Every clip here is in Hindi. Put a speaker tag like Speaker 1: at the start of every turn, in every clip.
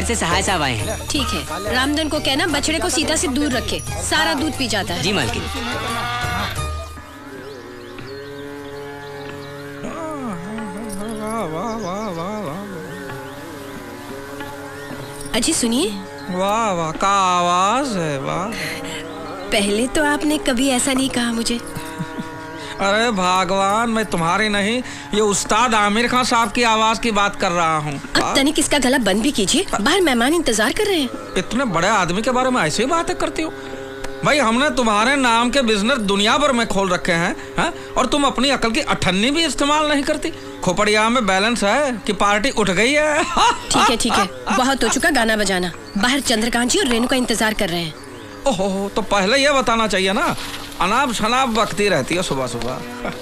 Speaker 1: से सहाय साहब आए हैं।
Speaker 2: ठीक है, रामधन को कहना बछड़े को सीता से दूर रखे, सारा दूध पी जाता है।
Speaker 1: जी मालकिन।
Speaker 2: अजी सुनिए।
Speaker 3: वाह वाह, का आवाज है, वाह।
Speaker 2: पहले तो आपने कभी ऐसा नहीं कहा मुझे।
Speaker 3: अरे भगवान, मैं तुम्हारी नहीं, ये उस्ताद आमिर खान साहब की आवाज की बात कर रहा हूँ।
Speaker 2: अब तनिक इसका गला बंद भी कीजिए, बाहर मेहमान इंतजार कर रहे हैं।
Speaker 3: इतने बड़े आदमी के बारे में ऐसे ही बातें करती हो? भाई हमने तुम्हारे नाम के बिजनेस दुनिया भर में खोल रखे हैं, और तुम अपनी अकल की अठन्नी भी इस्तेमाल नहीं करती। खोपड़िया में बैलेंस है कि पार्टी उठ गई है?
Speaker 2: ठीक है, बहुत हो चुका गाना बजाना। बाहर चंद्रकांत जी और रेणु का इंतजार कर रहे हैं।
Speaker 3: ओहो, तो पहले ये बताना चाहिए ना, अनाप शनाप बकती रहती है सुबह सुबह।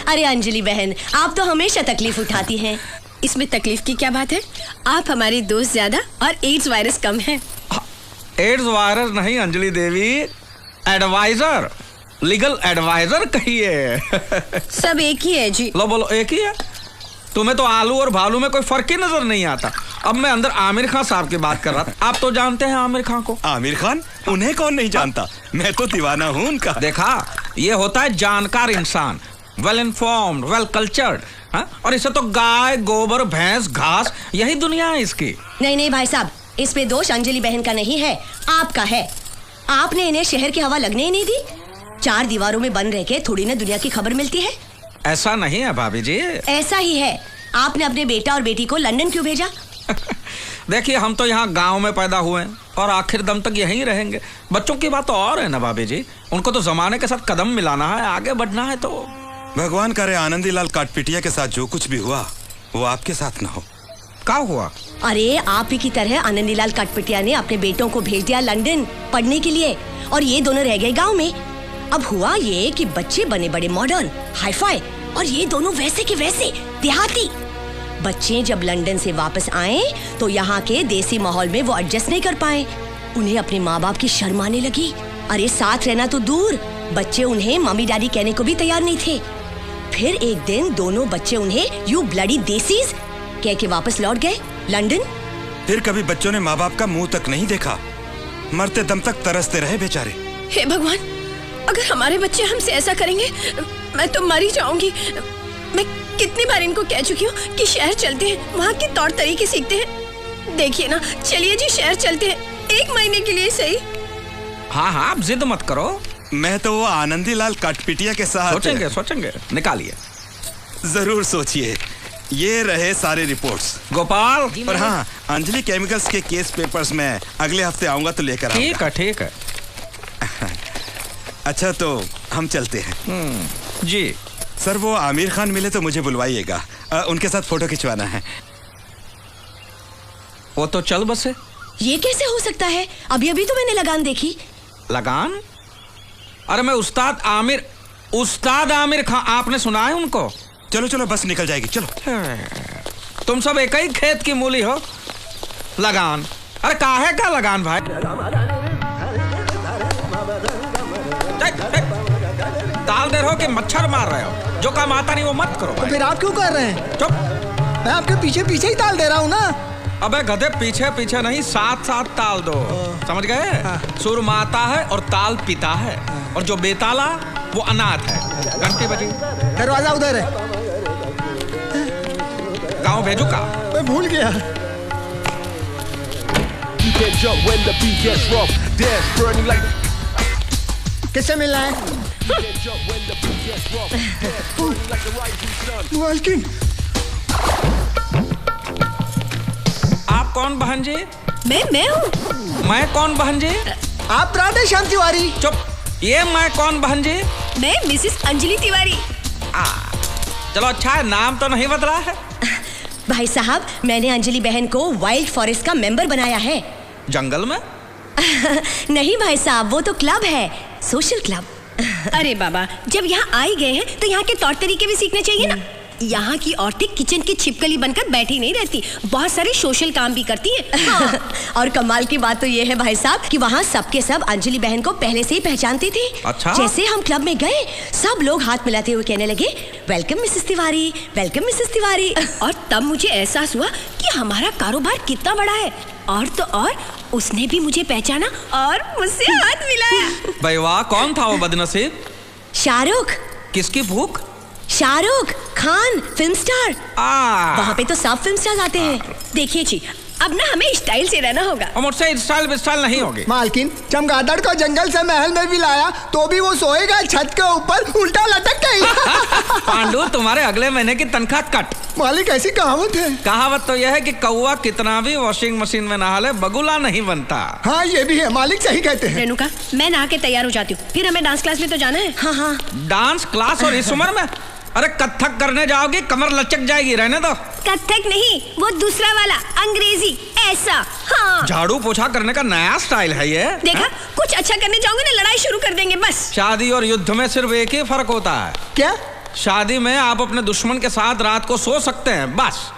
Speaker 4: अरे अंजलि बहन, आप तो हमेशा तकलीफ उठाती हैं।
Speaker 2: इसमें तकलीफ की क्या बात है? आप हमारी दोस्त ज्यादा और एड्स वायरस कम है।
Speaker 3: एड्स वायरस नहीं अंजलि देवी, एडवाइजर, लीगल एडवाइजर कहिए।
Speaker 2: सब एक ही है जी।
Speaker 3: लो बोलो, एक ही है? तुम्हें तो आलू और भालू में कोई फर्क ही नजर नहीं आता। अब मैं अंदर आमिर खान साहब की बात कर रहा था। आप तो जानते हैं आमिर खान को।
Speaker 5: आमिर खान? उन्हें कौन नहीं जानता, मैं तो दीवाना हूँ उनका।
Speaker 3: देखा, ये होता है जानकार इंसान, वेल इन्फॉर्म्ड, वेल कल्चर्ड, और इसे तो गाय, गोबर, भैंस, घास, यही दुनिया है इसकी।
Speaker 4: नहीं भाई साहब, इसमें दोष अंजलि बहन का नहीं है, आपका है। आपने इन्हें शहर की हवा लगने ही नहीं दी। 4 दीवारों में बंद रह के थोड़ी ना दुनिया की खबर मिलती है।
Speaker 3: ऐसा नहीं है भाभी जी।
Speaker 4: ऐसा ही है। आपने अपने बेटा और बेटी को लंदन क्यों भेजा?
Speaker 3: देखिए, हम तो यहाँ गांव में पैदा हुए हैं और आखिर दम तक यहीं रहेंगे। बच्चों की बात तो और है ना भाभी जी, उनको तो जमाने के साथ कदम मिलाना है, आगे बढ़ना है। तो
Speaker 5: भगवान करे आनंदीलाल काटपिटिया के साथ जो कुछ भी हुआ वो आपके साथ ना हो।
Speaker 3: क्या हुआ?
Speaker 4: अरे आप ही की तरह आनंदीलाल काटपिटिया ने अपने बेटों को भेज दिया लंदन पढ़ने के लिए, और ये दोनों रह गए गाँव में। अब हुआ ये कि बच्चे बने बड़े मॉडर्न, हाईफाई, और ये दोनों वैसे के वैसे देहाती। बच्चे जब लंदन से वापस आए तो यहाँ के देसी माहौल में वो एडजस्ट नहीं कर पाए। उन्हें अपने माँ बाप की शर्म आने लगी। अरे साथ रहना तो दूर, बच्चे उन्हें मम्मी डैडी कहने को भी तैयार नहीं थे। फिर एक दिन दोनों बच्चे उन्हें यू ब्लडी देसीज कह के वापस लौट गए लंदन।
Speaker 5: फिर कभी बच्चों ने माँ बाप का मुंह तक नहीं देखा, मरते दम तक तरसते रहे बेचारे।
Speaker 2: हे भगवान, अगर हमारे बच्चे हमसे ऐसा करेंगे मैं तो मर ही जाऊंगी। मैं कितनी बार इनको कह चुकी हूँ कि शहर चलते हैं, वहाँ के तौर तरीके सीखते हैं। देखिए ना, चलिए जी शहर चलते हैं, 1 महीने के लिए सही।
Speaker 3: हाँ, आप जिद मत करो।
Speaker 5: मैं तो वो आनंदीलाल काटपिटिया के साथ
Speaker 3: सोचेंगे, निकालिए।
Speaker 5: जरूर सोचिए। ये रहे सारे रिपोर्ट्स।
Speaker 3: गोपाल।
Speaker 5: और हाँ, अंजलि केमिकल्स के केस पेपर्स में अगले हफ्ते आऊंगा तो लेकर आऊंगा।
Speaker 3: ठीक है।
Speaker 5: अच्छा, तो हम चलते हैं।
Speaker 3: जी
Speaker 5: सर, वो आमिर खान मिले तो मुझे बुलवाइएगा, उनके साथ फोटो खिंचवाना है।
Speaker 3: वो तो चल बसे।
Speaker 4: ये कैसे हो सकता है? अभी तो मैंने लगान देखी।
Speaker 3: लगान? अरे मैं उस्ताद आमिर खान, आपने सुना है उनको?
Speaker 5: चलो बस निकल जाएगी, चलो।
Speaker 3: तुम सब एक ही खेत की मूली हो। लगान? अरे काहे का लगान भाई? ताल दे रहे हो कि मच्छर मार रहे हो? जो काम आता नहीं वो मत करो।
Speaker 6: तो फिर आप क्यों कर रहे हैं?
Speaker 3: चुप।
Speaker 6: मैं आपके पीछे पीछे ही ताल दे रहा हूँ ना।
Speaker 3: अबे गधे, पीछे पीछे नहीं, साथ साथ ताल दो। समझ गए? सुर माता है और ताल पिता है, और जो बेताला वो अनाथ है। घंटी बजी।
Speaker 6: दरवाजा उधर है।
Speaker 3: गाँव भेजू का?
Speaker 6: मैं भूल गया। किससे मिलना है? मालकिन।
Speaker 3: आप कौन बहन जी?
Speaker 2: मैं हूँ।
Speaker 3: मैं कौन बहन जी?
Speaker 6: आप राधे श्याम तिवारी।
Speaker 3: चुप। ये मैं कौन बहन जी?
Speaker 2: मैं मिसेस अंजलि तिवारी।
Speaker 3: चलो अच्छा है, नाम तो नहीं बदला है।
Speaker 4: भाई साहब, मैंने अंजलि बहन को वाइल्ड फॉरेस्ट का मेंबर बनाया है।
Speaker 3: जंगल में?
Speaker 4: नहीं भाई साहब, वो तो क्लब है, सोशल क्लब।
Speaker 2: अरे बाबा, जब यहाँ आ ही गए हैं तो यहाँ के तौर तरीके भी सीखने चाहिए ना। यहाँ की औरतें किचन की छिपकली बनकर बैठी नहीं रहती, बहुत सारे सोशल काम भी करती हैं। हाँ।
Speaker 4: और कमाल की बात तो ये है भाई साहब कि वहाँ सबके सब अंजलि बहन को पहले से ही पहचानते थे।
Speaker 3: अच्छा?
Speaker 4: जैसे हम क्लब में गए, सब लोग हाथ मिलाते हुए कहने लगे, welcome Mrs Tiwari, welcome Mrs Tiwari.
Speaker 2: और तब मुझे एहसास हुआ कि हमारा कारोबार कितना बड़ा है। और तो और उसने भी मुझे पहचाना और मुझसे हाथ मिलाया।
Speaker 3: भाई वाह, कौन था वो बदनसीब?
Speaker 4: शाहरुख।
Speaker 3: किसकी भूख?
Speaker 4: Shahrukh Khan, film star. वहाँ पे तो सब फिल्म स्टार आते हैं।
Speaker 2: देखिए जी, अब ना हमें स्टाइल से रहना होगा।
Speaker 3: और मुझसे स्टाइल नहीं होगी।
Speaker 6: मालकिन, चमगादड़ को जंगल से महल में भी लाया तो भी वो सोएगा छत के ऊपर उल्टा लटक गई।
Speaker 3: पांडु, तुम्हारे अगले महीने की तनख्वाह कट।
Speaker 6: मालिक, ऐसी कहावत है।
Speaker 3: कहावत तो यह है कि कौवा कितना भी वॉशिंग मशीन में नहा ले, बगुला नहीं बनता।
Speaker 6: हाँ, ये भी है, मालिक सही कहते हैं।
Speaker 2: रेणुका, मैं नहा के तैयार हो जाती हूँ, फिर हमें डांस क्लास में तो जाना है।
Speaker 4: हाँ हाँ।
Speaker 3: डांस क्लास और इस उम्र में? अरे कथक करने जाओगी, कमर लचक जाएगी, रहने दो।
Speaker 2: कथक नहीं, वो दूसरा वाला, अंग्रेजी, ऐसा। हाँ।
Speaker 3: झाड़ू पोछा करने का नया स्टाइल है ये।
Speaker 2: देखा, कुछ अच्छा करने जाओगे ना, लड़ाई शुरू कर देंगे बस।
Speaker 3: शादी और युद्ध में सिर्फ एक ही फर्क होता है।
Speaker 6: क्या?
Speaker 3: शादी में आप अपने दुश्मन के साथ रात को सो सकते हैं, बस।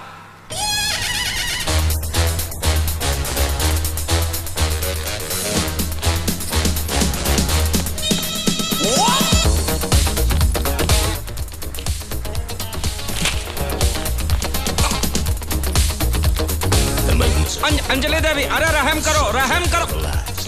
Speaker 3: अंजलि देवी, अरे रहम करो, रहम करो।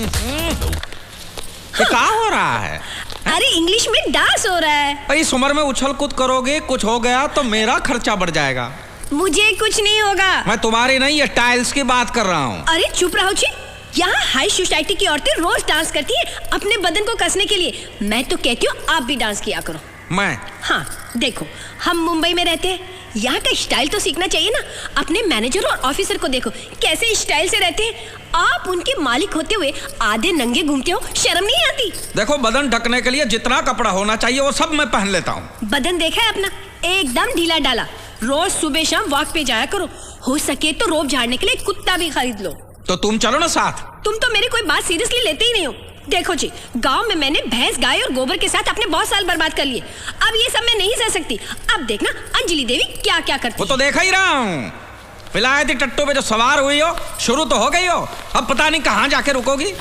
Speaker 3: ये क्या हो रहा है?
Speaker 2: अरे इंग्लिश में डांस हो रहा है।
Speaker 3: इस उम्र में उछल कूद करोगे, कुछ हो गया तो मेरा खर्चा बढ़ जाएगा।
Speaker 2: मुझे कुछ नहीं होगा।
Speaker 3: मैं तुम्हारी नहीं, ये टाइल्स की बात कर रहा हूँ।
Speaker 2: अरे चुप रहो जी, यहाँ हाई सोसाइटी की औरतें रोज डांस करती हैं अपने बदन को कसने के लिए। मैं तो कहती हूँ आप भी डांस किया करो।
Speaker 3: मैं?
Speaker 2: हाँ देखो, हम मुंबई में रहते हैं, यहाँ का स्टाइल तो सीखना चाहिए ना। अपने मैनेजर और ऑफिसर को देखो कैसे स्टाइल से रहते हैं। आप उनके मालिक होते हुए आधे नंगे घूमते हो, शर्म नहीं आती?
Speaker 3: देखो, बदन ढकने के लिए जितना कपड़ा होना चाहिए वो सब मैं पहन लेता हूँ।
Speaker 2: बदन देखा है अपना, एकदम ढीला डाला। रोज सुबह शाम वॉक पे जाया करो, हो सके तो रोब झाड़ने के लिए कुत्ता भी खरीद लो।
Speaker 3: तो तुम चलो ना साथ।
Speaker 2: तुम तो मेरी कोई बात सीरियसली लेते ही नहीं हो। देखो जी, गांव में मैंने भैंस, गाय और गोबर के साथ अपने बहुत साल बर्बाद कर लिए। अब ये सब मैं नहीं सह सकती। अब देखना अंजलि देवी क्या क्या करती।
Speaker 3: वो तो देखा ही रहा हूँ। विलायती टट्टू पे जो सवार हुई हो, शुरू तो हो गई हो, अब पता नहीं कहाँ जाके रुकोगी।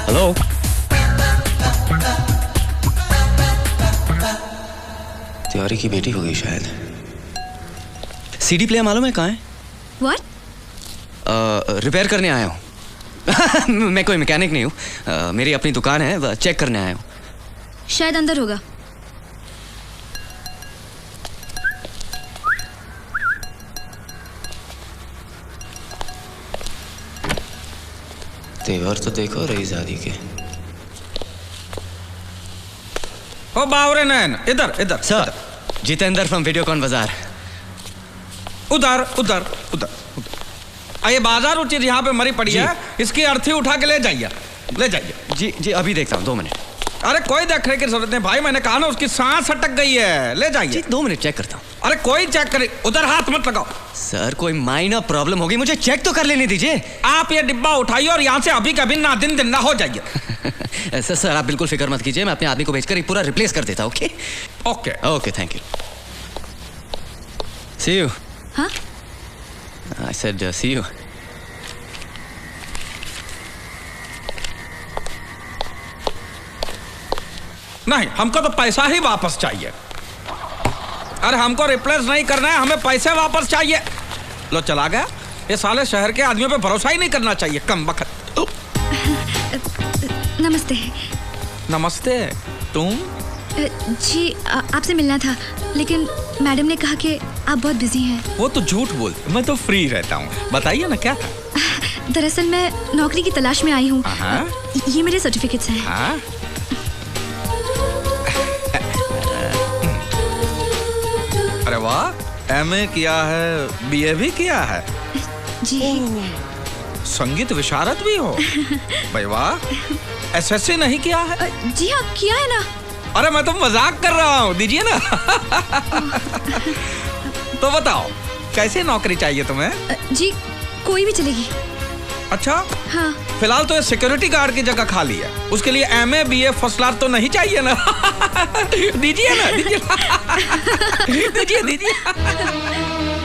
Speaker 1: हेलो, तिवारी की बेटी होगी शायद। सीडी प्लेयर मालूम है कहाँ है?
Speaker 2: What?
Speaker 1: रिपेयर करने आया हूँ। मैं कोई मैकेनिक नहीं हूँ, मेरी अपनी दुकान है, चेक करने आया हूँ।
Speaker 2: शायद अंदर होगा।
Speaker 1: तेवर तो देखो रईजादी के।
Speaker 3: ओ बावरे नैन, इधर इधर।
Speaker 1: सर, जितेंद्र फ्रॉम वीडियोकॉन बाजार।
Speaker 3: उधर उधर उधर। ये बाजार उचित यहाँ पे मरी पड़ी है, इसकी अर्थी उठा के ले जाइए, ले जाइए।
Speaker 1: जी जी, अभी देखता हूँ, 2 मिनट।
Speaker 3: अरे कोई देखने की जरूरत नहीं भाई, मैंने कहा ना उसकी सांस अटक गई है, ले जाइए।
Speaker 1: 2 मिनट चेक करता हूँ।
Speaker 3: अरे कोई चेक करे, उधर हाथ मत लगाओ।
Speaker 1: सर, कोई माइनर प्रॉब्लम होगी, मुझे चेक तो कर लेने दीजिए।
Speaker 3: आप ये डिब्बा उठाइए और यहाँ से अभी कभी ना दिन दिन ना हो जाइए।
Speaker 1: सर आप बिल्कुल फिक्र मत कीजिए, मैं अपने आदमी को भेजकर पूरा रिप्लेस कर देता हूँ। Okay
Speaker 3: okay
Speaker 1: okay, thank you. See you.
Speaker 2: हाँ?
Speaker 1: I said see you.
Speaker 3: नहीं, हमको तो पैसा ही वापस चाहिए। अरे हमको रिप्लेस नहीं करना है, हमें पैसे वापस चाहिए। लो चला गया। ये साले शहर के आदमियों पे भरोसा ही नहीं करना चाहिए, कम बखत।
Speaker 2: नमस्ते।
Speaker 3: नमस्ते। तुम?
Speaker 2: जी आपसे मिलना था, लेकिन मैडम ने कहा कि आप बहुत बिजी हैं।
Speaker 3: वो तो झूठ बोलते, मैं तो फ्री रहता हूँ। बताइए ना क्या था?
Speaker 2: दरअसल मैं नौकरी की तलाश में आई हूँ। ये मेरे सर्टिफिकेट्स हैं।
Speaker 3: हाँ? अरे वाह, एमए किया है, बीए भी किया है।
Speaker 2: जी।
Speaker 3: संगीत विशारद भी हो? भाई वाह, एसएससी नहीं किया है?
Speaker 2: जी हाँ किया है ना।
Speaker 3: अरे मैं तो मजाक कर रहा हूँ, दीजिए ना। तो बताओ कैसी नौकरी चाहिए तुम्हें?
Speaker 2: जी कोई भी चलेगी।
Speaker 3: अच्छा
Speaker 2: हाँ।
Speaker 3: फिलहाल तो ये सिक्योरिटी गार्ड की जगह खाली है, उसके लिए MA BA फर्स्ट क्लास तो नहीं चाहिए ना? दीजिए ना, दीजिए दीजिए।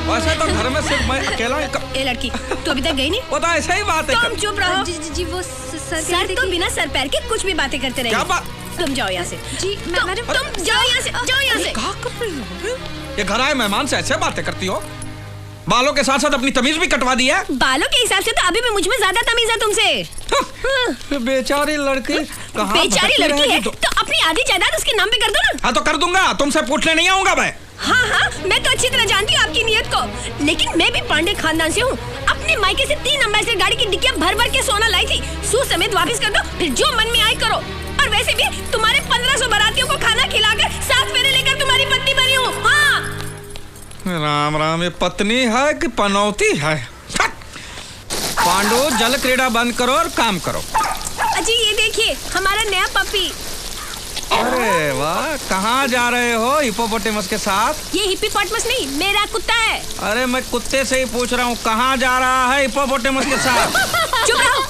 Speaker 3: वैसे तो घर में सिर्फ मैं अकेला
Speaker 2: ए लड़की, तू अभी तक गई नहीं?
Speaker 3: वो तो ऐसा ही बात है।
Speaker 2: तुम चुप रहो।
Speaker 7: जी वो
Speaker 2: सर तो बिना सर पैर के कुछ भी बातें करते रहे।
Speaker 3: क्या बात?
Speaker 2: तुम जाओ यहाँ से।
Speaker 7: जी मैडम,
Speaker 2: तुम जाओ यहाँ से, जाओ यहाँ से।
Speaker 3: क्या कर रही हो? ये घर आए मेहमान से ऐसे बातें करती हो? बालों के साथ साथ अपनी तमीज भी कटवा दी है।
Speaker 2: बालों के हिसाब से तो अभी भी मुझ में ज्यादा तमीज है तुमसे।
Speaker 3: बेचारी लड़की कहाँ
Speaker 2: बेचारी लड़की है तो अपनी आधी जायदाद उसके नाम पे कर दो ना।
Speaker 3: हाँ तो कर दूंगा, तुमसे पूछने नहीं आऊंगा मैं।
Speaker 2: हाँ हाँ मैं तो अच्छी तरह जानती हूँ आपकी नीयत को, लेकिन मैं भी पांडे खानदान से हूँ। अपने मायके से 3 एम्बेसडर गाड़ी की डिक्कियाँ भर भर के सोना लाई थी, सूद समेत वापस कर दो, फिर जो मन में आए करो। और वैसे भी तुम्हारे 1500 बारातियों को खाना खिलाकर 7 फेरे लेकर तुम्हारी पत्नी बनी हूँ। हाँ
Speaker 3: राम राम, ये पत्नी है कि पनौती है? पांडु जल क्रीड़ा बंद करो और काम करो।
Speaker 2: अजी ये देखिए हमारा नया पपी।
Speaker 3: अरे वाह, कहाँ जा रहे हो हिप्पोपोटेमस के साथ?
Speaker 2: ये हिप्पोपोटेमस नहीं, मेरा कुत्ता है।
Speaker 3: अरे मैं कुत्ते से ही पूछ रहा हूँ, कहाँ जा रहा है हिप्पोपोटेमस के साथ?
Speaker 2: चुप रहो,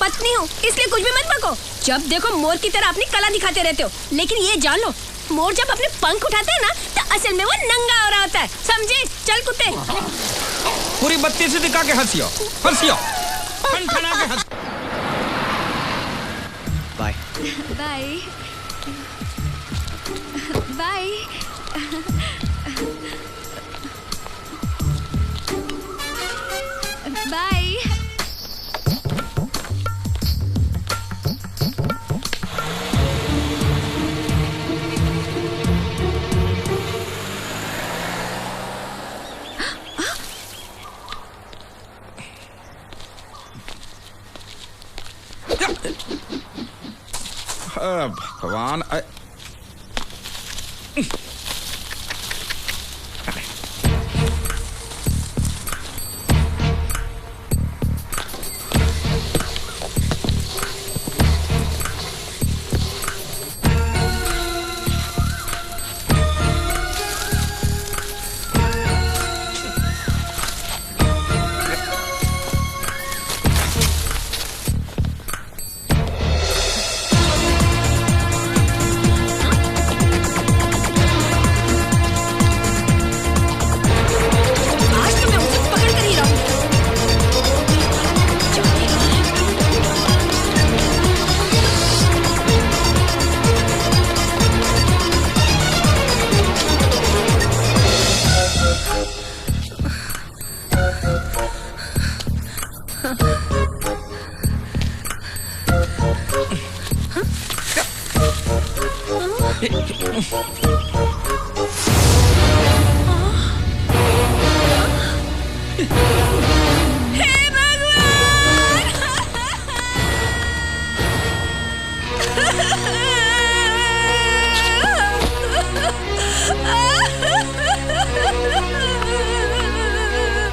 Speaker 2: पत्नी हूँ इसलिए कुछ भी मत बको। जब देखो मोर की तरह अपनी कला दिखाते रहते हो, लेकिन ये जान लो मोर जब अपने पंख उठाते हैं ना तो असल में वो नंगा हो रहा होता है, समझे? चल कुत्ते।
Speaker 3: पूरी बत्ती से दिखा के हंसियो, हंसियो, ठन-ठना के हंस।
Speaker 1: Bye
Speaker 7: bye bye. बाय।
Speaker 3: भगवान,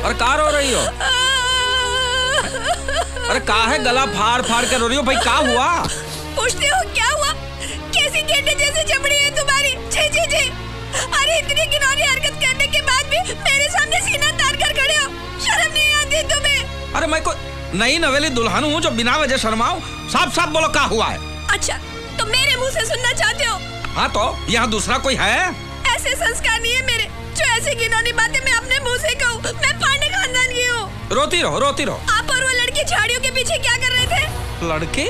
Speaker 3: और कहाँ रो रही हो? अरे कहाँ है गला फाड़ फाड़ के रो रही हो? भाई क्या हुआ?
Speaker 2: पूछते हो क्या हुआ? कैसी गेंडे जैसी चमड़ी है तुम्हारी। छी छी छी। अरे इतनी घिनौनी हरकत करने के बाद भी मेरे सामने सीना तान कर खड़े हो, शर्म नहीं आती तुम्हें?
Speaker 3: अरे मैं कोई नई नवेली दुल्हन हूँ जो बिना वजह शर्माऊं? साफ साफ बोलो क्या हुआ है?
Speaker 2: अच्छा तो मेरे मुंह से सुनना चाहते हो?
Speaker 3: हाँ तो यहाँ दूसरा कोई है?
Speaker 2: ऐसे संस्कार नहीं है मेरे जो ऐसी घिनौनी बातें मैं अपने मुंह से कहूँ। मैं पांडे खानदान की हूँ।
Speaker 3: रोती रहो, रोती रहो।
Speaker 2: आप और वो लड़की झाड़ियों के पीछे क्या कर रहे थे?
Speaker 3: लड़की?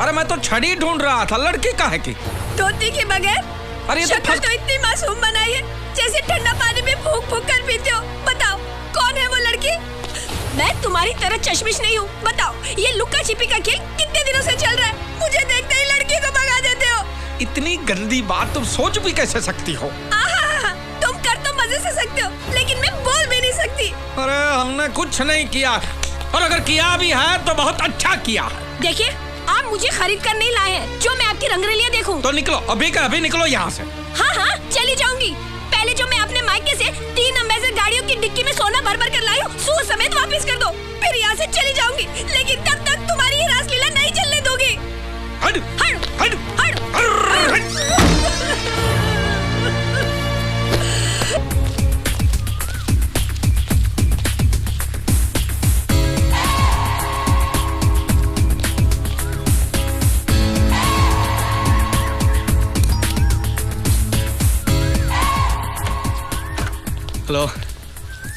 Speaker 3: अरे मैं तो छड़ी ढूंढ रहा था, लड़की काहे की?
Speaker 2: धोती के बगैर?
Speaker 3: अरे
Speaker 2: शक्ल तो इतनी मासूम बनाई है जैसे ठंडा पानी में फूंक फूंक कर पीते हो। बताओ कौन है वो लड़की? मैं तुम्हारी तरह चश्मिश नहीं हूँ। बताओ ये लुक्का छिपी का खेल कितने दिनों से चल रहा है? मुझे देखते ही लड़की को भगा देते हो।
Speaker 3: इतनी गंदी बात तुम सोच भी कैसे सकती हो?
Speaker 2: तुम कर तो मजे से सकते हो, लेकिन मैं बोल भी नहीं सकती।
Speaker 3: अरे हमने कुछ नहीं किया, और अगर किया भी है तो बहुत अच्छा किया।
Speaker 2: देखिए आप मुझे खरीद कर नहीं लाए हैं जो मैं आपकी रंगरेलियां देखूं।
Speaker 3: तो निकलो, अभी का अभी निकलो यहाँ से।
Speaker 2: हाँ हाँ चली जाऊंगी। पहले जो मैं अपने मायके से 3 एम्बेसडर गाड़ियों की डिक्की में सोना भर भर कर लाई हूँ, सूद समेत वापस कर दो, फिर यहाँ से चली जाऊंगी।
Speaker 1: हेलो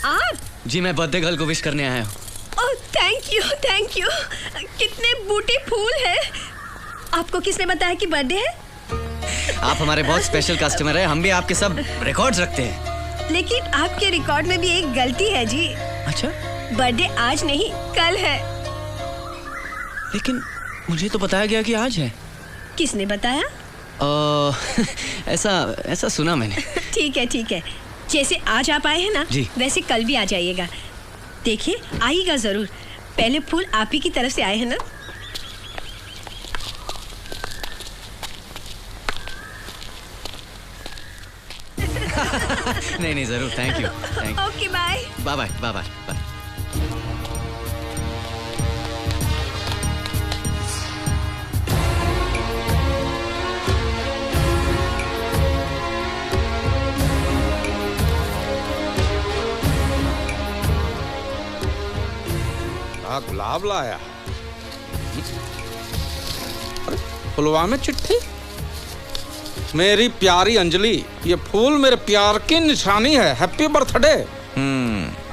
Speaker 2: आप?
Speaker 1: जी, मैं बर्थडे गर्ल को विश करने आया हूँ।
Speaker 2: Oh thank you. कितने बूटे फूल हैं। आपको किसने बताया कि बर्थडे है?
Speaker 1: आप हमारे बहुत स्पेशल कस्टमर हैं, हम भी आपके सब रिकॉर्ड्स रखते हैं।
Speaker 2: लेकिन आपके रिकॉर्ड में भी एक गलती है जी।
Speaker 1: अच्छा?
Speaker 2: बर्थडे आज नहीं कल है।
Speaker 1: लेकिन मुझे तो बताया गया कि आज है।
Speaker 2: किसने बताया?
Speaker 1: ऐसा सुना मैंने।
Speaker 2: ठीक है। जैसे आज आप आए हैं ना, वैसे कल भी आ जाइएगा। देखिए आइएगा जरूर। पहले फूल आप ही की तरफ से आए हैं ना।
Speaker 1: नहीं जरूर। Thank you.
Speaker 2: Okay bye
Speaker 1: bye.
Speaker 3: गुलाब लाया। अरे फुलवा में चिट्ठी। मेरी प्यारी अंजलि, ये फूल मेरे प्यार की निशानी है। Happy birthday.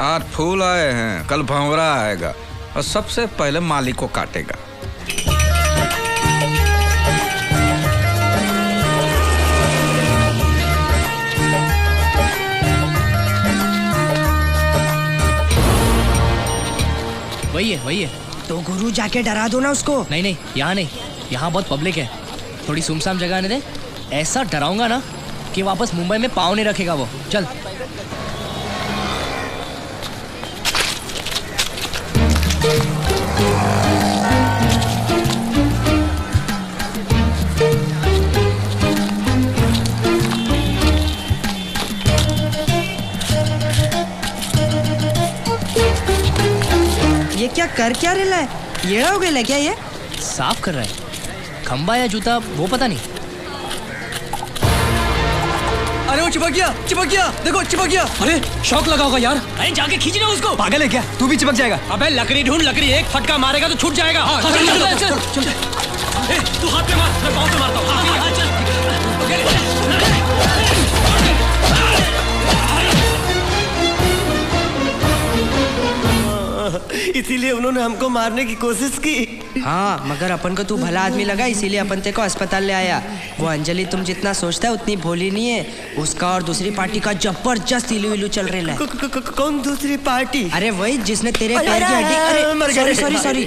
Speaker 8: आज फूल आए हैं, कल भंवरा आएगा और सबसे पहले माली को काटेगा।
Speaker 9: वही है।
Speaker 10: तो गुरु जाके डरा दो ना उसको।
Speaker 9: नहीं, यहाँ नहीं, यहाँ बहुत पब्लिक है। थोड़ी सुमसाम जगह आने दे। ऐसा डराऊंगा ना कि वापस मुंबई में पाँव नहीं रखेगा वो। चल।
Speaker 10: ये क्या कर क्या रहा है? ये हो गया क्या? ये
Speaker 9: साफ कर रहा है। खंबा या जूता वो पता नहीं।
Speaker 1: अरे वो चिपक गया। देखो चिपक गया।
Speaker 9: अरे शौक लगा होगा यार। अरे जाके खींचना उसको।
Speaker 1: पागल है क्या? तू भी चिपक जाएगा।
Speaker 9: अबे लकड़ी ढूंढ। लकड़ी एक फटका मारेगा तो छूट जाएगा। चल। तू हाथ पे मार, मैं पाँव पे मारता हूँ।
Speaker 11: इसीलिए उन्होंने हमको मारने की कोशिश की।
Speaker 10: हाँ, मगर अपन को तू भला आदमी लगा, इसीलिए अपन तेरे को अस्पताल ले आया। वो अंजलि तुम जितना सोचता है उतनी भोली नहीं है। उसका और दूसरी पार्टी का जबरदस्त इलू चल रहा है।
Speaker 11: कौन दूसरी पार्टी?
Speaker 10: अरे वही जिसने तेरे पैर की हड्डी। सॉरी।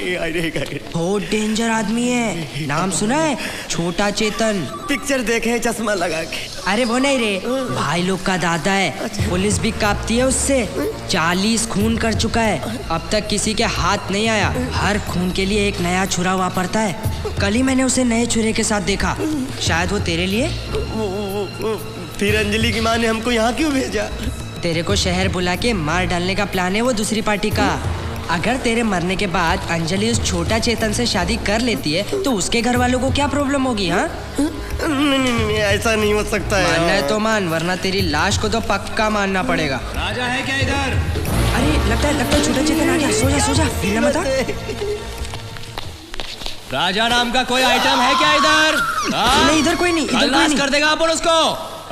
Speaker 10: बहुत डेंजर आदमी है। नाम सुना है? छोटा चेतन।
Speaker 11: पिक्चर देखे चश्मा लगा के।
Speaker 10: अरे वो नहीं रे, भाई लोग का दादा है। पुलिस भी कांपती है उससे। 40 खून कर चुका है, अब तक किसी के हाथ नहीं आया। हर खून के लिए एक नया छुरा वापरता है। कल ही मैंने उसे नए छुरे के साथ देखा। शायद वो तेरे लिए।
Speaker 11: फिर अंजलि की माँ ने हमको यहाँ क्यों भेजा?
Speaker 10: तेरे को शहर बुला के मार डालने का प्लान है वो दूसरी पार्टी का। अगर तेरे मरने के बाद अंजलि उस छोटा चेतन से शादी कर लेती है तो उसके घर वालों को क्या प्रॉब्लम होगी? हाँ
Speaker 11: नहीं, ऐसा नहीं हो सकता है।
Speaker 10: मानना है तो मान, वरना तेरी लाश को तो पक्का मानना पड़ेगा।
Speaker 9: राजा है क्या इधर?
Speaker 10: अरे लगता है छोटा चेतन आ गया। सो जा हिलना मत।
Speaker 9: राजा नाम का कोई आइटम है क्या इधर?
Speaker 10: नहीं, इधर कोई नहीं।
Speaker 9: खल्लास कर देगा अपन उसको।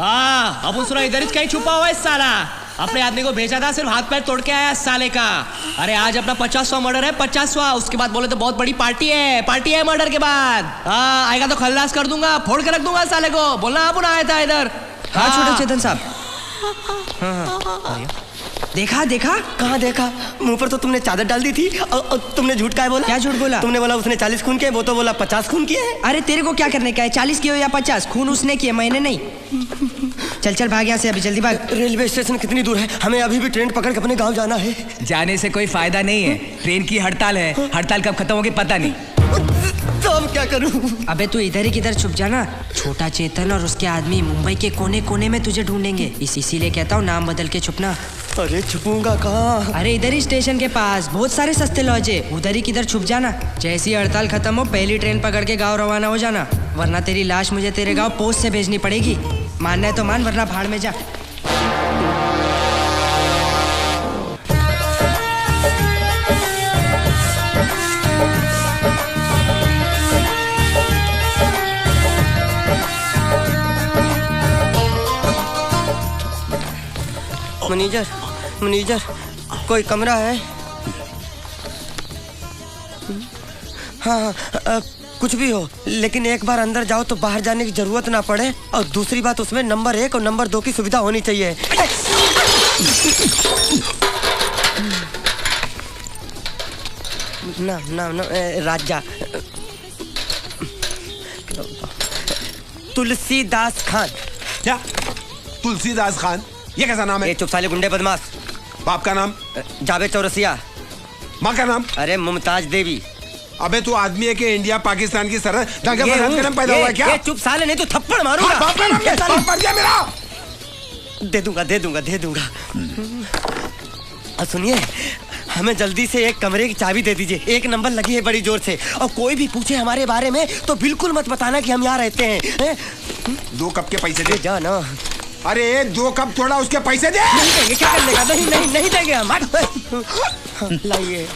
Speaker 9: हाँ, अपन सुना इधर कहीं छुपा हुआ है साला। अपने आदमी को भेजा था, सिर्फ हाथ पैर तोड़ के आया साले का। अरे आज अपना 50वां मर्डर है। 50वां। उसके बाद बोले तो बहुत बड़ी पार्टी है मर्डर के बाद। हाँ, आएगा तो खल्लास कर दूंगा, फोड़ के रख दूंगा साले को। बोलना आप आया था इधर।
Speaker 10: हाँ छोटा चेतन साहब। देखा?
Speaker 11: कहाँ देखा? मुंह पर तो तुमने चादर डाल दी थी। और तुमने झूठ का बोला?
Speaker 10: क्या झूठ बोला?
Speaker 11: तुमने बोला उसने 40 खून किए, वो तो बोला 50 खून किए हैं।
Speaker 10: अरे तेरे को क्या करने का है? 40 किए या 50? खून उसने किए, मैंने नहीं। चल भाग यहाँ से, अभी जल्दी भाग।
Speaker 11: रेलवे स्टेशन कितनी दूर है? हमें अभी भी ट्रेन पकड़ के अपने गाँव जाना है।
Speaker 1: जाने से कोई फायदा नहीं है। ट्रेन की हड़ताल है। हड़ताल कब खत्म होगी पता नहीं।
Speaker 11: तो अब क्या करूं?
Speaker 10: अबे तू इधर ही किधर छुप जाना। छोटा चेतन और उसके आदमी मुंबई के कोने कोने में तुझे ढूंढेंगे। इसीलिए कहता हूँ नाम बदल के छुपना।
Speaker 11: अरे छुपूंगा कहाँ?
Speaker 10: अरे इधर ही स्टेशन के पास बहुत सारे सस्ते लॉज है, उधर ही किधर छुप जाना। जैसी हड़ताल खत्म हो पहली ट्रेन पकड़ के गाँव रवाना हो जाना, वरना तेरी लाश मुझे तेरे गाँव पोस्ट से भेजनी पड़ेगी। मानना है तो मान, वरना भाड़ में जा।
Speaker 11: मैनेजर कोई कमरा है? हाँ, कुछ भी हो, लेकिन एक बार अंदर जाओ तो बाहर जाने की जरूरत ना पड़े। और दूसरी बात, उसमें नंबर 1 और नंबर 2 की सुविधा होनी चाहिए। ना राजा तुलसीदास खान।
Speaker 12: क्या? तुलसीदास खान? ये कैसा नाम है?
Speaker 11: ये चुप साले गुंडे बदमाश।
Speaker 12: बाप का नाम?
Speaker 11: जावेद चौरसिया।
Speaker 12: माँ का नाम?
Speaker 11: अरे मुमताज देवी।
Speaker 12: अबे तू आदमी है कि इंडिया पाकिस्तान की सरहद दंगे फसाद के नाम पैदा हुआ है क्या?
Speaker 11: ये चुप साले, नहीं तो थप्पड़ मारूंगा।
Speaker 12: बाप का नाम क्या? पड़ गया मेरा।
Speaker 11: दे दूंगा। सुनिए, हमें जल्दी से एक कमरे की चाबी दे दीजिए। 1 नंबर लगी है बड़ी जोर से, और कोई भी पूछे हमारे बारे में तो बिल्कुल मत बताना कि हम यहाँ रहते हैं।
Speaker 12: 2 कप के पैसे दे।
Speaker 11: जा ना।
Speaker 12: अरे 2 कप थोड़ा, उसके पैसे दे।
Speaker 11: नहीं देंगे, क्या कर लेगा? नहीं देंगे हम। लाइए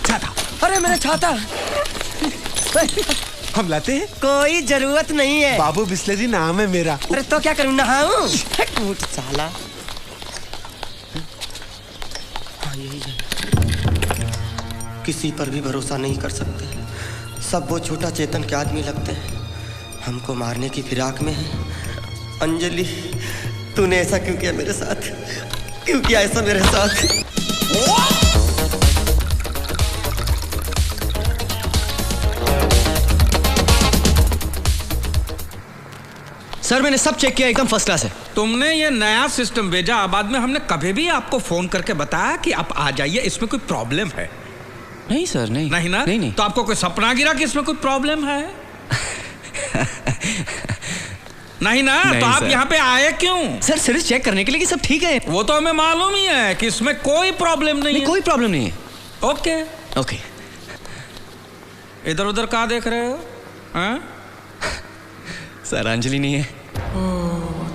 Speaker 12: छाता।
Speaker 11: अरे मेरा छाता।
Speaker 12: हम लाते हैं।
Speaker 11: कोई जरूरत नहीं है।
Speaker 12: बाबू बिस्लेरी नाम है मेरा।
Speaker 11: अरे तो क्या करूँ, नहाऊं? साला। किसी पर भी भरोसा नहीं कर सकते। सब वो छोटा चेतन के आदमी लगते हैं। हमको मारने की फिराक में है। अंजलि, तूने ऐसा क्यों किया मेरे साथ? क्यों किया ऐसा मेरे साथ?
Speaker 1: सर मैंने सब चेक किया, एकदम फर्स्ट क्लास है।
Speaker 3: तुमने ये नया सिस्टम भेजा, बाद में हमने कभी भी आपको फोन करके बताया कि आप आ जाइए, इसमें कोई प्रॉब्लम है?
Speaker 1: नहीं सर, नहीं
Speaker 3: ना?
Speaker 1: नहीं।
Speaker 3: तो आपको कोई सपना गिरा कि इसमें कोई प्रॉब्लम है? नहीं ना? तो आप यहाँ पे आए क्यों?
Speaker 1: सर सिर्फ चेक करने के लिए कि सब ठीक है।
Speaker 3: वो तो हमें मालूम ही है कि इसमें कोई प्रॉब्लम नहीं है।
Speaker 1: कोई प्रॉब्लम नहीं है।
Speaker 3: ओके। इधर उधर कहाँ देख रहे हो?
Speaker 1: सर अंजलि नहीं है।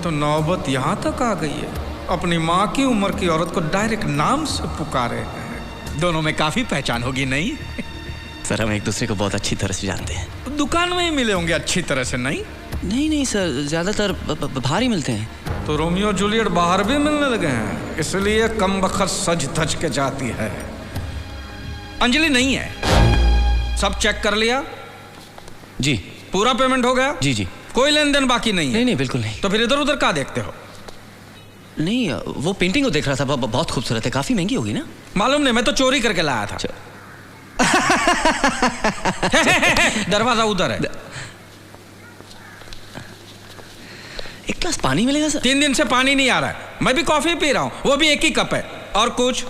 Speaker 3: तो नौबत यहाँ तक आ गई है। अपनी माँ की उम्र की औरत को डायरेक्ट नाम से पुकारे हैं। दोनों में काफी पहचान होगी, नहीं?
Speaker 1: सर हम एक दूसरे को बहुत अच्छी तरह से जानते हैं।
Speaker 3: दुकान में ही मिले होंगे अच्छी तरह से, नहीं?
Speaker 1: नहीं सर, ज्यादातर बाहर ही मिलते हैं।
Speaker 3: तो रोमियो जूलियट बाहर भी मिलने लगे हैं, इसलिए कम बखत सज धज के जाती है। अंजलि नहीं है। सब चेक कर लिया?
Speaker 1: जी।
Speaker 3: पूरा पेमेंट हो गया?
Speaker 1: जी।
Speaker 3: कोई लेन देन बाकी नहीं है?
Speaker 1: नहीं बिल्कुल नहीं।
Speaker 3: तो फिर इधर उधर क्या देखते हो?
Speaker 1: नहीं, वो पेंटिंग को देख रहा था, बहुत खूबसूरत है। काफी महंगी होगी ना?
Speaker 3: मालूम नहीं, मैं तो चोरी करके लाया था। दरवाजा उधर है।
Speaker 1: एक ग्लास पानी मिलेगा सर?
Speaker 3: 3 दिन से पानी नहीं आ रहा है। मैं भी कॉफी पी रहा हूँ, वो भी 1 ही कप है। और कुछ?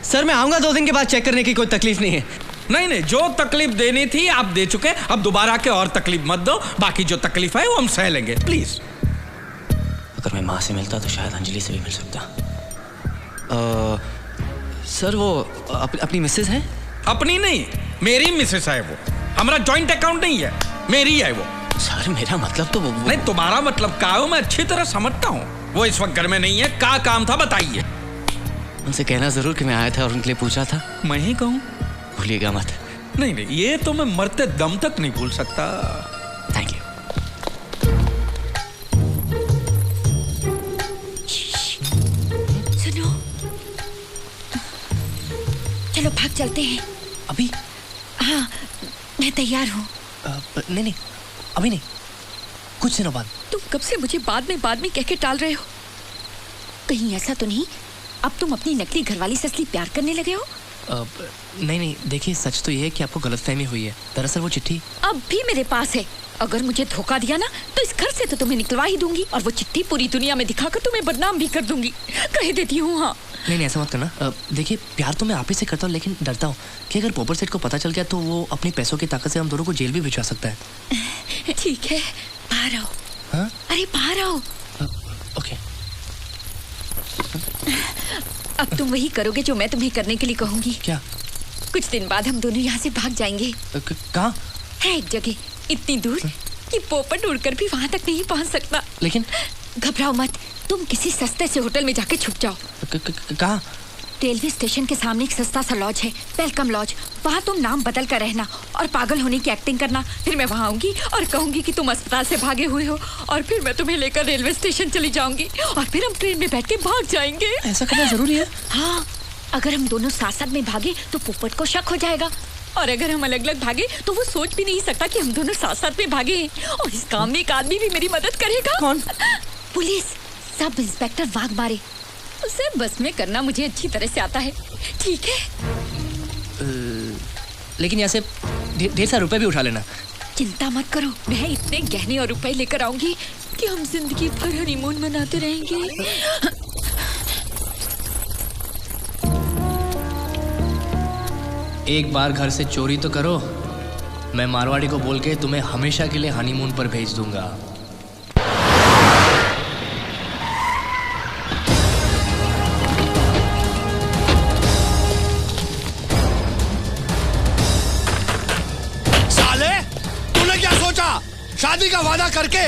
Speaker 1: सर मैं आऊंगा 2 दिन के बाद चेक करने की, कोई तकलीफ नहीं है।
Speaker 3: नहीं, जो तकलीफ देनी थी आप दे चुके। अब दोबारा के और तकलीफ मत दो। बाकी जो तकलीफ है वो हम सह लेंगे, प्लीज।
Speaker 1: अगर मैं माँ से मिलता तो शायद अंजलि से भी मिल सकता। सर वो अपनी मिसेज है?
Speaker 3: अपनी नहीं, मेरी मिसेज है वो। हमारा जॉइंट अकाउंट नहीं है, मेरी है वो।
Speaker 1: सर मेरा मतलब तो वो
Speaker 3: नहीं, तुम्हारा मतलब क्या हो मैं अच्छी तरह समझता हूँ। वो इस वक्त घर में नहीं है। क्या काम था बताइए?
Speaker 1: उनसे कहना जरूर कि मैं आया था और उनके लिए पूछा था।
Speaker 3: मैं ही कहूँ?
Speaker 1: भूलिएगा मत।
Speaker 3: नहीं, ये तो मैं मरते दम तक नहीं भूल सकता।
Speaker 1: Thank you.
Speaker 2: सुनो, चलो भाग चलते हैं।
Speaker 1: अभी?
Speaker 2: हाँ, मैं तैयार हूँ।
Speaker 1: नहीं अभी नहीं, कुछ दिनों बाद।
Speaker 2: तुम कब से मुझे बाद में कह के टाल रहे हो? कहीं ऐसा तो नहीं अब तुम अपनी नकली घरवाली से असली प्यार करने लगे हो?
Speaker 1: नहीं, देखिए सच तो ये है कि आपको गलतफहमी हुई है। दरअसल वो चिट्ठी
Speaker 2: अब भी मेरे पास है। अगर मुझे धोखा दिया ना तो इस घर से तो तुम्हें निकलवा ही दूंगी, और वो चिट्ठी पूरी दुनिया में दिखाकर तुम्हें बदनाम भी कर दूंगी। कह देती हूँ। हाँ
Speaker 1: नहीं ऐसा मत करना। देखिए प्यार तो मैं आप ही से करता हूँ, लेकिन डरता हूँ कि अगर पोपर सेठ को पता चल गया तो वो अपने पैसों की ताकत से हम दोनों को जेल भी भिजवा सकता है।
Speaker 2: ठीक है, बाहर आओ।
Speaker 1: हाँ?
Speaker 2: अरे बाहर आओ।
Speaker 1: ओके।
Speaker 2: अब तुम वही करोगे जो मैं तुम्हें करने के लिए कहूंगी।
Speaker 1: क्या?
Speaker 2: कुछ दिन बाद हम दोनों यहाँ से भाग जाएंगे।
Speaker 1: कहाँ?
Speaker 2: है एक जगह इतनी दूर कि पोपट उड़कर भी वहाँ तक नहीं पहुँच सकता।
Speaker 1: लेकिन
Speaker 2: घबराओ मत, तुम किसी सस्ते से होटल में जाके छुप जाओ।
Speaker 1: कहाँ?
Speaker 13: रेलवे स्टेशन के सामने एक सस्ता सा लॉज है, वेलकम लॉज। वहाँ तुम नाम बदल कर रहना और पागल होने की एक्टिंग करना। फिर मैं वहाँ आऊंगी और कहूंगी कि तुम अस्पताल से भागे हुए हो, और फिर मैं तुम्हें लेकर रेलवे स्टेशन चली जाऊंगी और फिर हम ट्रेन में बैठ के भाग जाएंगे।
Speaker 1: ऐसा करना जरूरी है?
Speaker 13: हाँ, अगर हम दोनों साथ साथ में भागे तो पोपट को शक हो जाएगा, और अगर हम अलग अलग भागे तो वो सोच भी नहीं सकता कि हम दोनों साथ साथ में भागे। और इस काम में एक आदमी भी मेरी मदद करेगा।
Speaker 1: कौन?
Speaker 13: Police, sub inspector Waghmare. उसे बस में करना मुझे अच्छी तरह से आता है, ठीक है?
Speaker 1: लेकिन यहाँ से ढेर सारे रुपए भी उठा लेना।
Speaker 13: चिंता मत करो, मैं इतने गहने और रुपए लेकर आऊंगी कि हम जिंदगी भर हनीमून मनाते रहेंगे।
Speaker 1: एक बार घर से चोरी तो करो, मैं मारवाड़ी को बोल के तुम्हें हमेशा के लिए हनीमून पर भेज दूंगा।
Speaker 14: साले, तूने क्या सोचा? शादी का वादा करके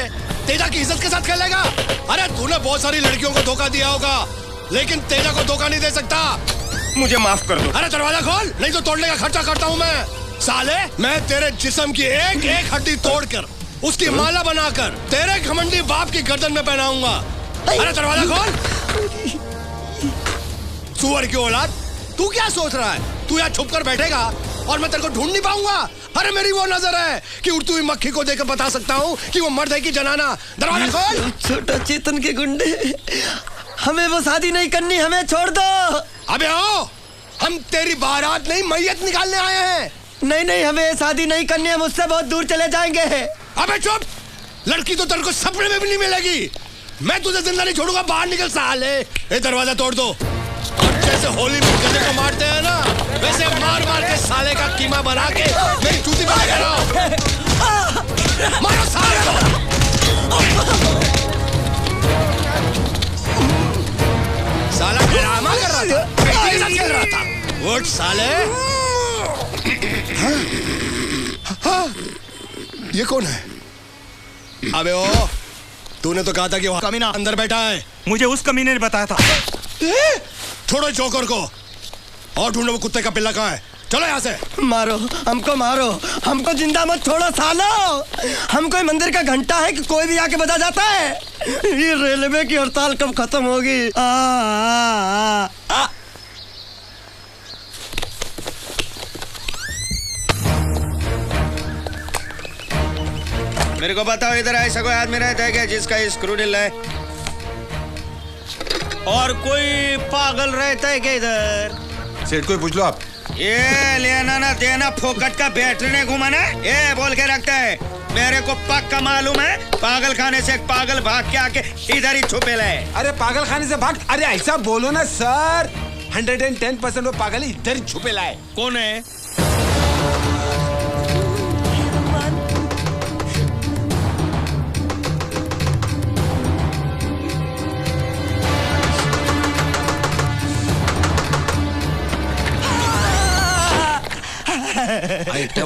Speaker 14: तेजा की इज्जत के साथ खेलेगा? अरे तूने बहुत सारी लड़कियों को धोखा दिया होगा, लेकिन तेजा को धोखा नहीं दे सकता।
Speaker 12: मुझे माफ कर दो।
Speaker 14: अरे दरवाजा खोल, नहीं तो तोड़ने का खर्चा करता हूँ मैं। साले, मैं तेरे जिस्म की एक एक हड्डी तोड़कर उसकी माला बनाकर तेरे घमंडी बाप की गर्दन में पहनाऊंगा। अरे दरवाजा खोल। सुअर की औलाद, तू क्या सोच रहा है? तू यहाँ छुप कर बैठेगा और मैं तेरे को ढूंढ नहीं पाऊंगा? अरे मेरी वो नजर है कि उड़ती हुई मक्खी को देखकर बता सकता हूँ कि वो मर्द है कि जनाना। दरवाजा खोल।
Speaker 11: छोटा चेतन के गुंडे, हमें वो शादी नहीं करनी, हमें छोड़ दो।
Speaker 14: अबे आओ, हम तेरी बारात नहीं मैयत निकालने आए हैं।
Speaker 11: नहीं नहीं, हमें शादी नहीं करनी है, मुझसे बहुत दूर चले जाएंगे।
Speaker 14: अबे चुप, लड़की तो तेरे को सपने में भी नहीं मिलेगी। मैं तुझे जिंदा नहीं छोड़ूंगा, बाहर निकल साले। ये दरवाजा तोड़ दो, और जैसे होली में गधे को मारते हैं ना, वैसे मार मार के साले का कीमा बना के मेरी जूती पे लगा रहा। मारो साले को। साला ड्रामा कर रहा था, बेटी के साथ खेल रहा था। उठ साले। हाँ, ये कौन है? अबे ओ, तूने तो कहा था कि वो कमीना अंदर बैठा है।
Speaker 5: मुझे उस कमीने ने बताया था।
Speaker 14: छोड़ो जोकर को और ढूंढो वो कुत्ते का पिल्ला कहाँ है। चलो यहाँ से।
Speaker 11: मारो हमको, मारो हमको, जिंदा मत छोड़ो सालो। हम कोई मंदिर का घंटा है कि कोई भी आके बजा जाता है? ये रेलवे की हड़ताल कब खत्म होगी?
Speaker 15: मेरे को बताओ, इधर ऐसा कोई आदमी रहता है क्या जिसका स्क्रू ढीला है? और कोई पागल रहता है क्या इधर?
Speaker 12: सेठ को पूछ लो आप।
Speaker 15: ये लेना ना देना फोकट का बैटरी ने घुमाना, ये बोल के रखता है। मेरे को पक्का मालूम है, पागल खाने से एक पागल भाग के आके इधर ही छुपे ले।
Speaker 12: अरे पागल खाने से भाग? अरे ऐसा बोलो ना सर, 110% वो पागल इधर ही छुपे लाए।
Speaker 15: कौन है?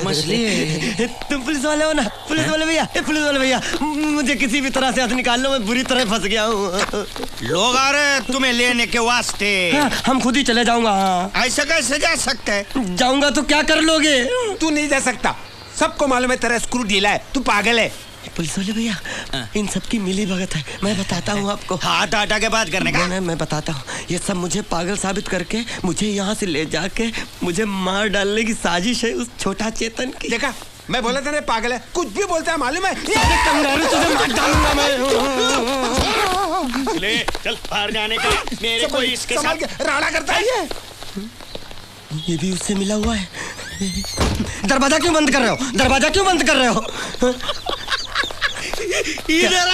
Speaker 11: मछली। तुम पुलिस वाले हो ना? पुलिस वाले भैया, पुलिस वाले भैया, मुझे किसी भी तरह से हाथ निकाल लो, मैं बुरी तरह फंस गया हूँ।
Speaker 15: लोग आ रहे हैं तुम्हें लेने के वास्ते।
Speaker 11: हम खुद ही चले जाऊंगा।
Speaker 15: ऐसा कैसे जा सकते है?
Speaker 11: जाऊंगा तो क्या कर लोगे?
Speaker 12: तू नहीं जा सकता, सबको मालूम है तेरा स्क्रू ढीला है, तू पागल है।
Speaker 11: पुलिस वाले भैया, इन सब की मिली भगत है, मैं बताता हूँ आपको।
Speaker 15: हाथ हटा के बात करने का?
Speaker 11: मैं बताता हूँ, ये सब मुझे पागल साबित करके मुझे यहाँ से ले जाके मुझे मार डालने की साजिश है उस छोटा चेतन की।
Speaker 12: देखा, मैं बोला था ना पागल है, कुछ भी बोलता है मालूम है।
Speaker 11: कंगारू तुझे मार डालूंगा मैं।
Speaker 15: ले चल बाहर जाने का। मेरे को इसके साथ
Speaker 12: राड़ा करता है
Speaker 11: ये भी उससे मिला हुआ है। दरवाजा क्यों बंद कर रहे हो? दरवाजा क्यों बंद कर रहे हो?
Speaker 15: इधर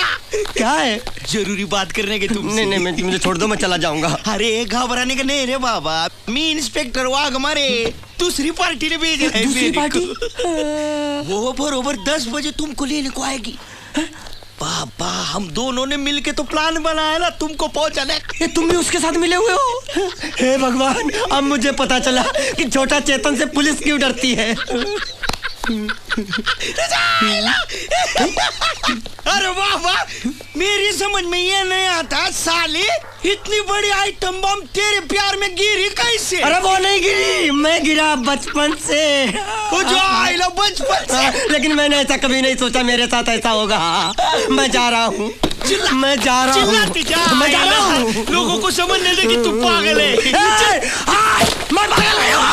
Speaker 11: क्या है?
Speaker 15: जरूरी बात करने के तुम।
Speaker 11: नहीं नहीं, मुझे छोड़ दो, मैं चला जाऊंगा।
Speaker 15: अरे घबराने का नहीं रे बाबा, मैं इंस्पेक्टर वाघ हमारे दूसरी पार्टी ने भेजा है।
Speaker 11: दूसरी पार्टी?
Speaker 15: वो बरोबर 10 बजे तुमको लेने को आएगी। बाबा, हम दोनों ने मिलके तो प्लान बनाया ना तुमको पहुंचाने।
Speaker 11: ये तुम भी उसके साथ मिले हुए हो? हे भगवान, अब मुझे पता चला कि छोटा चेतन से पुलिस क्यों डरती है।
Speaker 15: अरे वाह वाह, मेरी समझ में ये नहीं आता साले, इतनी बड़ी आइटम बम तेरे प्यार में गिरी कैसे?
Speaker 11: अरे वो नहीं गिरी, मैं गिरा बचपन से।
Speaker 15: वो जो आई लो बचपन से।
Speaker 11: लेकिन मैंने ऐसा कभी नहीं सोचा मेरे साथ ऐसा होगा। मैं जा रहा हूँ, मैं जा रहा हूँ, मैं जा रहा हूँ।
Speaker 15: लोगों को समझने दे कि तू पागल है।
Speaker 11: मैं पागल नहीं हूँ।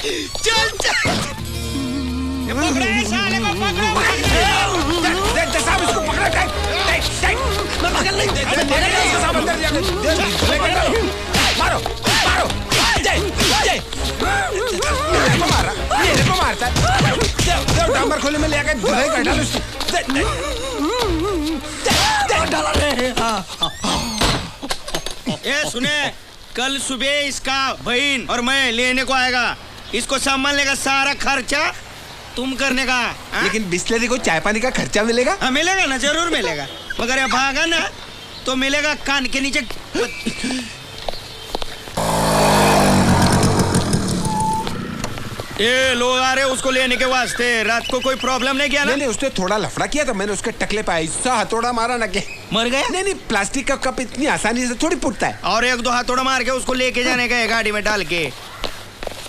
Speaker 15: चल चल, पकड़े साले को, पकड़ो।
Speaker 12: साहब इसको पकड़ा,
Speaker 11: मैं पागल नहीं,
Speaker 12: मारो मारो, मेरे को मारता है। डांबर खोले में ले आकर धुलाई कर डालो।
Speaker 15: ये सुने, कल सुबह इसका बहन और मैं लेने को आएगा। इसको संभालने का सारा खर्चा तुम करने का।
Speaker 12: लेकिन बिस्लरी को चाय पानी का खर्चा मिलेगा?
Speaker 15: हाँ मिलेगा ना, जरूर मिलेगा। मगर ये भागा ना तो मिलेगा कान के नीचे। ये लोग आ रहे उसको लेने के वास्ते। रात को कोई प्रॉब्लम नहीं किया ना?
Speaker 12: नहीं, उसने थोड़ा लफड़ा किया तो मैंने उसके टकले पे ऐसा हथौड़ा मारा ना कि
Speaker 15: मर गया।
Speaker 12: नहीं, प्लास्टिक का कप इतनी आसानी से थोड़ी फूटता है।
Speaker 15: और एक दो हथौड़ा मार के उसको लेके जाने का है गाड़ी में डाल के।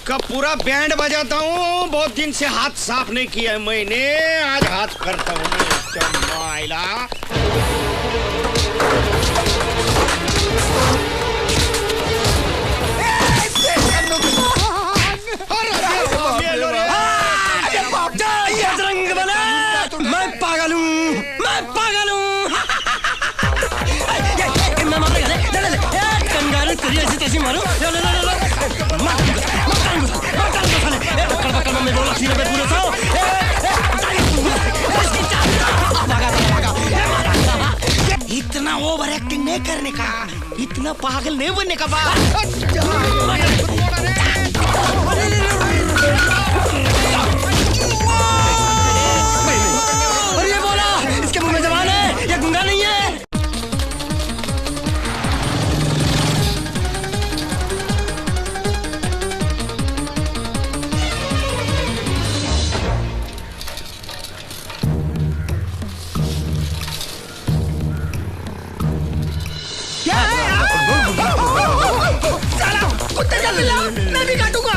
Speaker 15: कब पूरा बैंड बजाता हूँ। बहुत दिन से हाथ साफ नहीं किया है मैंने, आज हाथ करता हूँ।
Speaker 11: मैं पागल हूँ, मैं पागल हूँ। कंगारू तेरी ऐसी तैसी मारो।
Speaker 15: इतना ओवर एक्टिंग नहीं करने का, इतना पागल नहीं बनने का
Speaker 11: और ये बोला, इसके मुंह में जबान है, ये गुंगा नहीं है।
Speaker 6: कुत्ते का पिल्ला, मैं भी काटूंगा।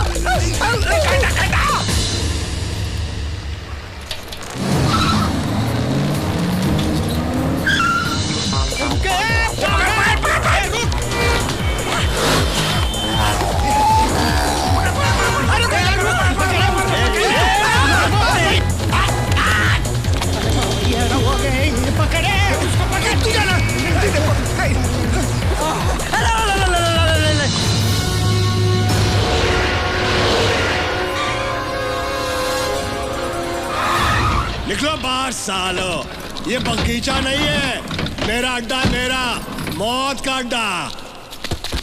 Speaker 14: निकलो बाहर सालो, ये बगीचा नहीं है, मेरा अड्डा, मेरा मौत का अड्डा।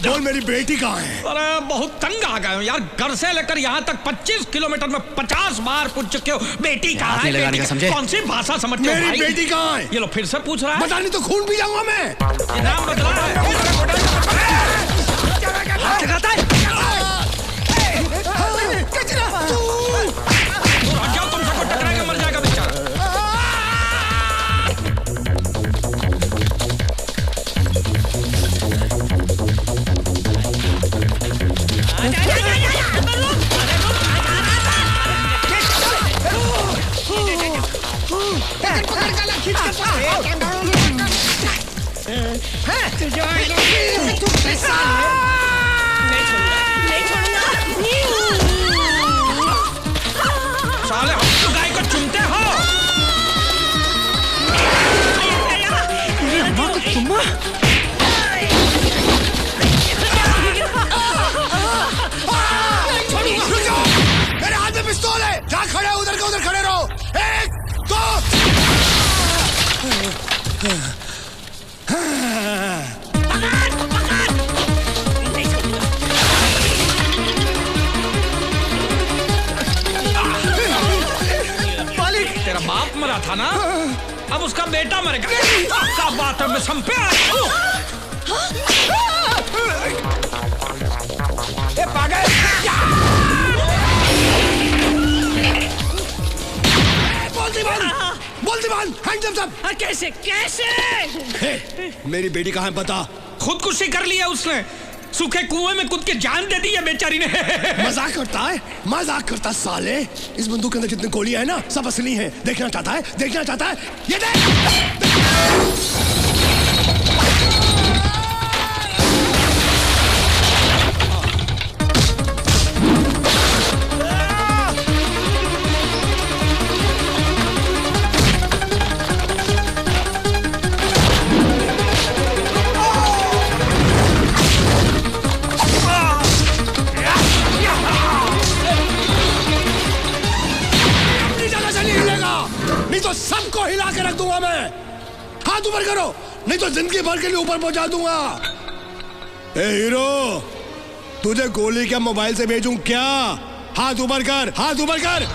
Speaker 14: बोल मेरी बेटी कहाँ है?
Speaker 3: अरे बहुत तंग आ गए हो यार, घर से लेकर यहाँ तक 25 किलोमीटर में 50 बार पूछ चुके हो बेटी कहाँ है, बेटी समझे? कौन सी भाषा समझते हो भाई?
Speaker 14: मेरी बेटी कहाँ है?
Speaker 3: ये लो फिर से पूछ रहा है।
Speaker 14: बता नहीं तो खून पी जाऊंगा मैं।
Speaker 3: नाम बदला तुमसे टकरा के मर जाएगा बेचारा। साले हम गाय को चुनते हो।
Speaker 6: चुम्मा
Speaker 14: मेरे हाथ में पिस्तौल है, जहाँ खड़े हो उधर का उधर खड़े रहो। एक दो
Speaker 3: मालिक तेरा बाप मरा था ना, अब उसका बेटा मरेगा। क्या बात है, मैं संपे
Speaker 12: पागल।
Speaker 14: जल्दी बांध, हैंडसम सब।
Speaker 9: कैसे कैसे?
Speaker 14: मेरी बेटी कहाँ है बता।
Speaker 3: खुदकुशी कर लिया उसने, सूखे कुएं में कूद के जान दे दी है बेचारी ने।
Speaker 14: मजाक करता है, मजाक करता साले। इस बंदूक के अंदर जितनी गोलियां है ना सब असली हैं। देखना चाहता है, देखना चाहता है, ये देख। नहीं तो सबको हिला के रख दूंगा मैं। हाथ ऊपर करो, नहीं तो जिंदगी भर के लिए ऊपर पहुंचा दूंगा। ए हीरो, तुझे गोली क्या मोबाइल से भेजूं क्या? हाथ ऊपर कर, हाथ ऊपर कर।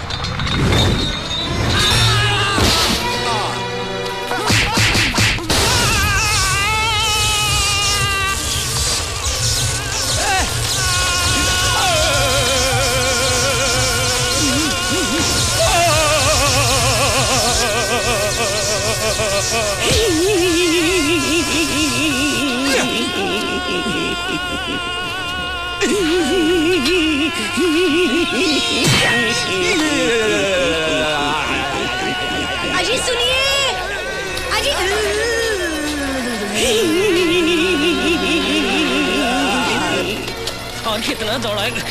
Speaker 4: अजी सुनिए, अजी
Speaker 9: और कितना दौड़ाएगा?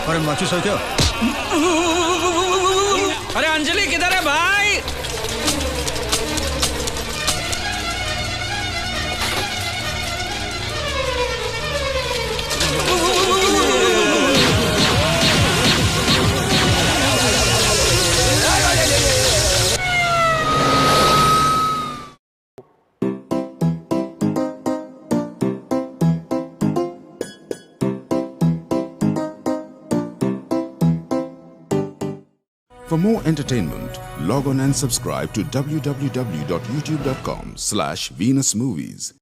Speaker 16: अरे माचिस है क्या?
Speaker 3: अरे अंजलि किधर है भाई?
Speaker 17: For more entertainment, log on and subscribe to www.youtube.com/VenusMovies.